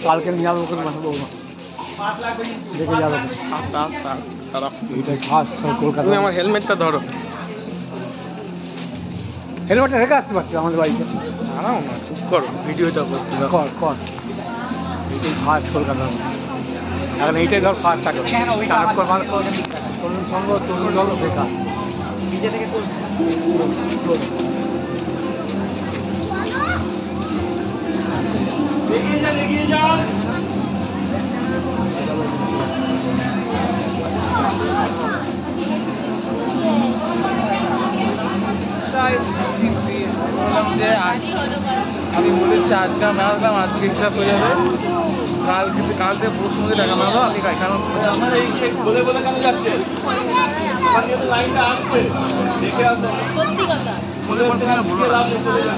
কালকে নিয়ে যাবো দেখে যাবে। আস্তে আস্তে আস্তে দাঁড়াও। এইটাই ফার্স্ট কলকাতা। তুমি আমার হেলমেটটা ধরো। হেলমেটটা রেখে আসতে পারছো আমাদের বাড়িতে। দাঁড়াও না, চুপ করো, ভিডিওটা করতে দাও। কর কর, এইটাই ফার্স্ট কলকাতার এখন এইটাই ধর ফার্স্ট থাকে। তরুণ সঙ্গ তরুণ দল বেকার নিজে থেকে এগিয়ে যা। বললাম যে আমি বলেছি আজকে আমি আসলাম, আজকে হিসাব হয়ে যাবে। কাল কিন্তু কাল থেকে পরশু মধ্যে টাকা মারবো আমি, কারণ বলে বলে কেন যাচ্ছে লাইনটা আসছে দেখে আসো। সত্যি কথা। বলে বলতে বলো না।